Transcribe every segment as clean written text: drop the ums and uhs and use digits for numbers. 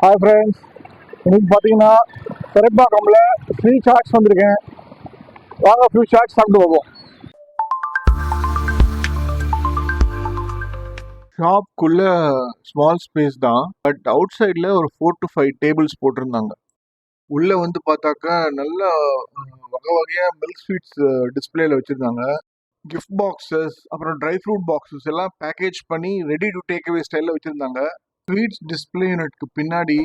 Hi friends, இன்னைக்கு பார்த்தீங்கன்னா பெரட்பாக்கம்ல free சாட்ஸ் வந்திருக்கேன். வாங்க ஃப்ரீ சாட்ஸ் சாப்பிட்டு போவோம். ஷாப்குள்ள ஸ்மால் ஸ்பேஸ் தான், பட் அவுட் சைடில் ஒரு 4 to 5 டேபிள்ஸ் போட்டிருந்தாங்க. உள்ள வந்து பார்த்தாக்கா நல்ல வகை வகையாக மில்க் ஸ்வீட்ஸ் டிஸ்பிளேல வச்சுருந்தாங்க. கிஃப்ட் பாக்ஸஸ், அப்புறம் ட்ரை ஃப்ரூட் பாக்ஸஸ் எல்லாம் பேக்கேஜ் பண்ணி ரெடி டு டேக் அவே ஸ்டைலில் வச்சுருந்தாங்க. ஸ்வீட்ஸ் டிஸ்பிளே யூனிட்க்கு பின்னாடி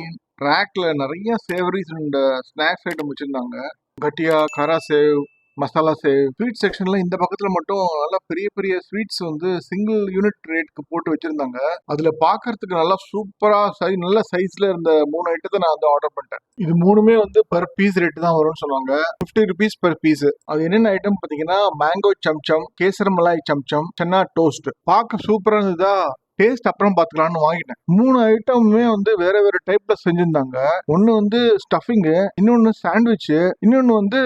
ரேக்ல நிறைய சேவரிஸ் அண்ட் ஸ்நாக்ஸ் ஐட்டம் வச்சிருந்தாங்க. கட்டியா, காரா சேவ், மசாலா சேவ். ஸ்வீட் செக்ஷன்ல இந்த பக்கத்துல மட்டும் நல்லா பெரிய பெரிய ஸ்வீட்ஸ் வந்து சிங்கிள் யூனிட் ரேட்க்கு போட்டு வச்சிருந்தாங்க. அதுல பாக்குறதுக்கு நல்லா சூப்பரா நல்ல சைஸ்ல இருந்த 3 ஐட்டத்தை நான் வந்து ஆர்டர் பண்ணிட்டேன். இது மூணுமே வந்து பர் பீஸ் ரேட் தான் வரும்னு சொன்னாங்க. 50 rupees per பீஸ். அது என்னென்ன ஐட்டம் பாத்தீங்கன்னா மேங்கோ சம்சம், கேசர் மலாய் சம்சம், சென்னா டோஸ்ட். பார்க்க சூப்பரா இருந்ததா, டேஸ்ட் அப்புறம் பார்த்துக்கலாம்னு வாங்கிட்டேன். 3 ஐட்டமுமே வந்து வேற வேற டைப்ல செஞ்சிருந்தாங்க. ஒன்னு வந்து ஸ்டஃபிங்கு, இன்னொன்னு சாண்ட்விச், இன்னொன்னு வந்து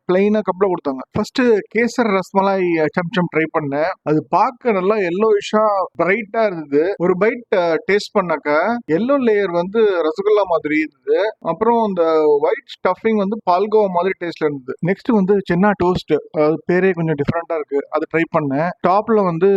பிளைனா கப்ல கொடுத்தாங்க. ஃபர்ஸ்ட் கேசர் ரஸ்மலாய் சம்சம் ட்ரை பண்ணேன். அது பார்க்க நல்லா எல்லோயிஷா பிரைட்டா இருந்தது. ஒரு பைட் டேஸ்ட் பண்ணாக்க எல்லோ லேயர் வந்து ரசகுல்லா மாதிரி இருந்தது. அப்புறம் இந்த ஒயிட் ஸ்டஃபிங் வந்து பால்கோவா மாதிரி டேஸ்ட்ல இருந்தது. நெக்ஸ்ட் வந்து சென்னா டோஸ்ட், அது பேரே கொஞ்சம் டிஃப்ரெண்டா இருக்கு. அது ட்ரை பண்ணேன். டாப்ல வந்து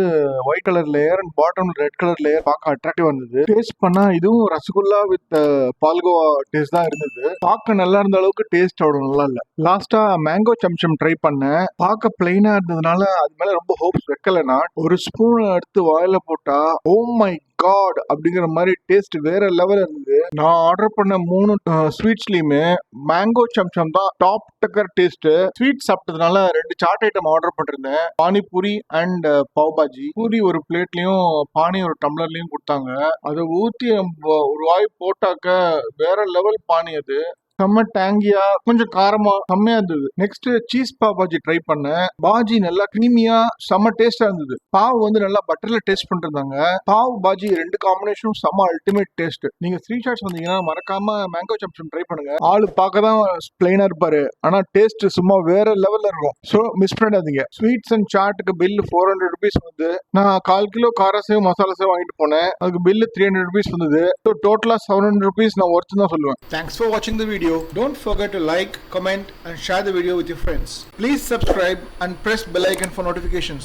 ஒயிட் கலர் லேயர் அண்ட் பாட்டம்ல ரெட் கலர் லேயர் பார்க்க அட்ராக்டிவா இருந்தது. டேஸ்ட் பண்ணா இதுவும் ரசகுல்லா வித் பால்கோவா டேஸ்ட் தான் இருந்தது. பார்க்க நல்லா இருந்த அளவுக்கு டேஸ்ட் அவ்வளவு நல்லா இல்ல. லாஸ்டா மேங்கோ சம்சம் ட்ரை பண்ணேன். பார்க்க பிளைனா இருந்ததுனால அது மேல ரொம்ப ஹோப்ஸ் வைக்கல. நான் ஒரு ஸ்பூன் எடுத்து வாயில போட்டா ஓ மை காட் அப்படிங்கிற மாதிரி டேஸ்ட் வேற லெவல் இருந்தது. நான் ஆர்டர் பண்ண 3 ஸ்வீட்ஸ்லயுமே மேங்கோ சம்சம் தான் டாப் டக்கர் டேஸ்ட். ஸ்வீட் சாப்பிட்டதுனால 2 சாட் ஐட்டம் ஆர்டர் பண்ணிருந்தேன். பானிபூரி அண்ட் பாவ் பாஜி. பூரி ஒரு பிளேட்லயும் பானி ஒரு டம்ளர்லயும் கொடுத்தாங்க. அதை ஊத்தி ஒரு வாய் போட்டாக்க வேற லெவல் பானி. அது செம்ம டேங்கியா, கொஞ்சம் காரமா செம்மையா இருந்தது. Next cheese pav bhaji try பண்ணேன். பாஜி நல்லா கிரீமியா செம்ம டேஸ்டா இருந்தது. பாவ் வந்து நல்லா பட்டர்ல டேஸ்ட் பண்ணிருந்தாங்க. பாவ் பாஜி 2 காம்பினேஷனும் செம்ம அல்டிமேட் டேஸ்ட். நீங்க ஸ்ரீ சாட்ஸ் வந்தீங்கன்னா மறக்காம மேங்கோ சம்சம் ட்ரை பண்ணுங்க. ஆளு பார்க்க தான் பிளைனா இருப்பாரு, ஆனா டேஸ்ட் சும்மா வேற லெவல்ல இருக்கும். சோ மிஸ் பண்ணிடாதீங்க. ஸ்வீட்ஸ் அண்ட் சாட்டுக்கு பில் 400 rupees வந்து நான் 1/4 கிலோ கார சேவ் மசாலா சேவ் வாங்கிட்டு போனேன். அதுக்கு பில் 300 rupees வந்தது. ஸோ டோட்டலா 700 rupees நான் ஒர்த்து தான் சொல்லுவேன். தேங்க்ஸ் ஃபார் வாட்சிங் the video. Don't forget to like, comment and share the video with your friends. Please subscribe and press bell icon for notifications.